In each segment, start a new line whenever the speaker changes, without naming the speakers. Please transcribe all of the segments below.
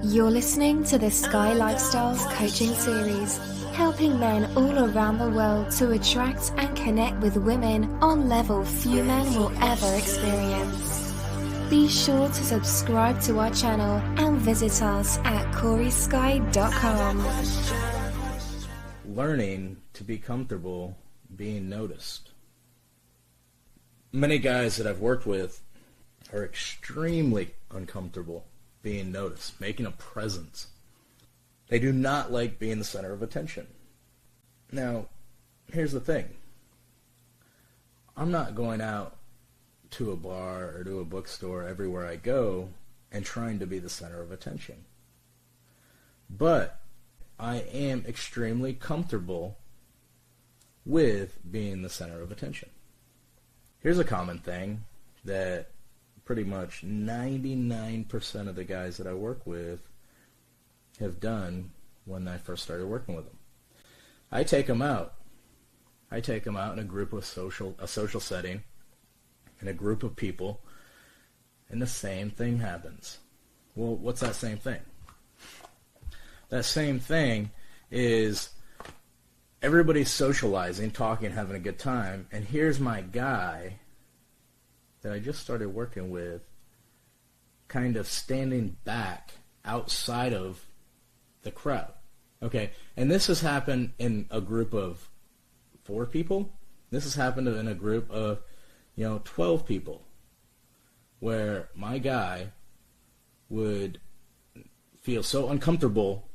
You're listening to the Sky Lifestyles coaching series, helping men all around the world to attract and connect with women on level few men will ever experience. Be sure to subscribe to our channel and visit us at corysky.com.
Learning to be comfortable being noticed. Many guys that I've worked with are extremely uncomfortable being noticed, making a presence. They do not like being the center of attention. Now, here's the thing. I'm not going out to a bar or to a bookstore everywhere I go and trying to be the center of attention. But I am extremely comfortable with being the center of attention. Here's a common thing that pretty much 99% of the guys that I work with have done when I first started working with them. I take them out. I take them out in a group of a social setting, in a group of people, and the same thing happens. Well, what's that same thing? That same thing is everybody's socializing, talking, having a good time, and here's my guy that I just started working with kind of standing back outside of the crowd. Okay, and this has happened in a group of 4 people. This has happened in a group of, 12 people, where my guy would feel so uncomfortable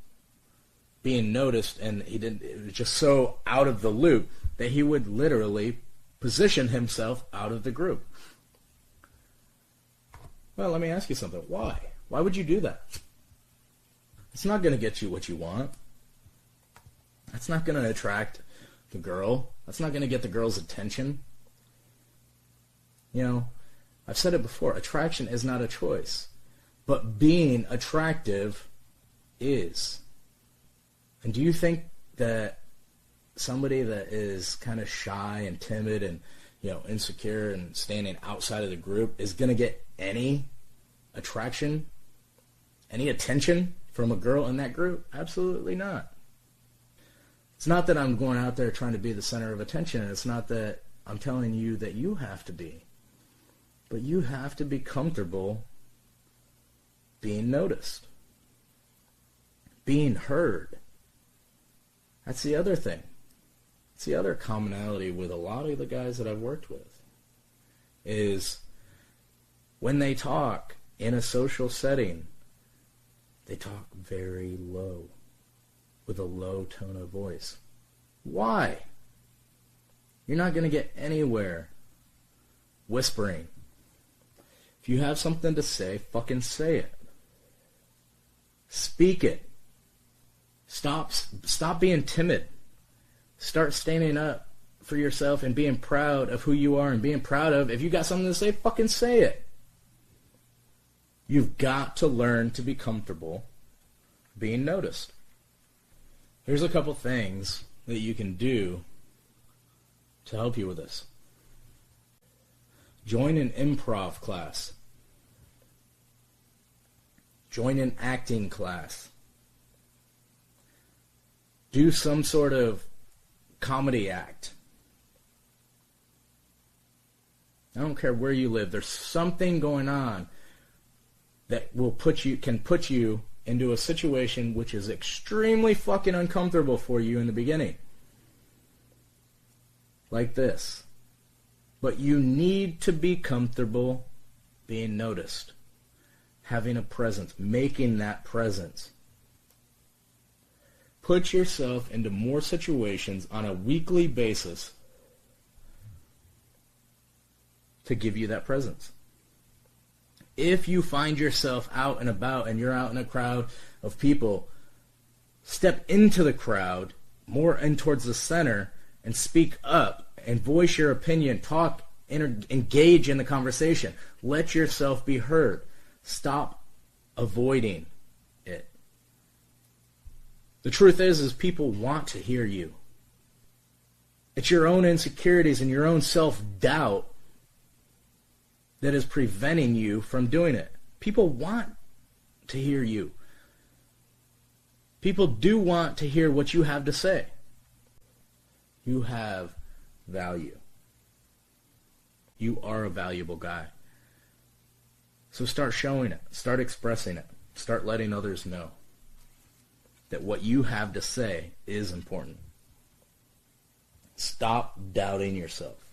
being noticed, and it was just so out of the loop that he would literally position himself out of the group. Well, let me ask you something. Why? Why would you do that? It's not going to get you what you want. That's not going to attract the girl. That's not going to get the girl's attention. I've said it before. Attraction is not a choice. But being attractive is. And do you think that somebody that is kind of shy and timid and insecure and standing outside of the group is going to get any attraction, any attention from a girl in that group? Absolutely not. It's not that I'm going out there trying to be the center of attention. It's not that I'm telling you that you have to be. But you have to be comfortable being noticed, being heard. That's the other thing. It's the other commonality with a lot of the guys that I've worked with is when they talk in a social setting, they talk very low, with a low tone of voice. Why? You're not going to get anywhere whispering. If you have something to say, fucking say it. Speak it. Stop being timid. Start standing up for yourself and being proud of who you are and being proud of, if you got something to say, fucking say it. You've got to learn to be comfortable being noticed. Here's a couple things that you can do to help you with this. Join an improv class. Join an acting class. Do some sort of comedy act. I don't care where you live. There's something going on that can put you into a situation which is extremely fucking uncomfortable for you in the beginning. Like this. But you need to be comfortable being noticed. Having a presence. Making that presence. Put yourself into more situations on a weekly basis to give you that presence. If you find yourself out and about and you're out in a crowd of people, step into the crowd, more in towards the center, and speak up and voice your opinion, talk, engage in the conversation. Let yourself be heard. Stop avoiding it. The truth is people want to hear you. It's your own insecurities and your own self-doubt that is preventing you from doing it. People want to hear you. People do want to hear what you have to say. You have value. You are a valuable guy. So start showing it. Start expressing it. Start letting others know that what you have to say is important. Stop doubting yourself.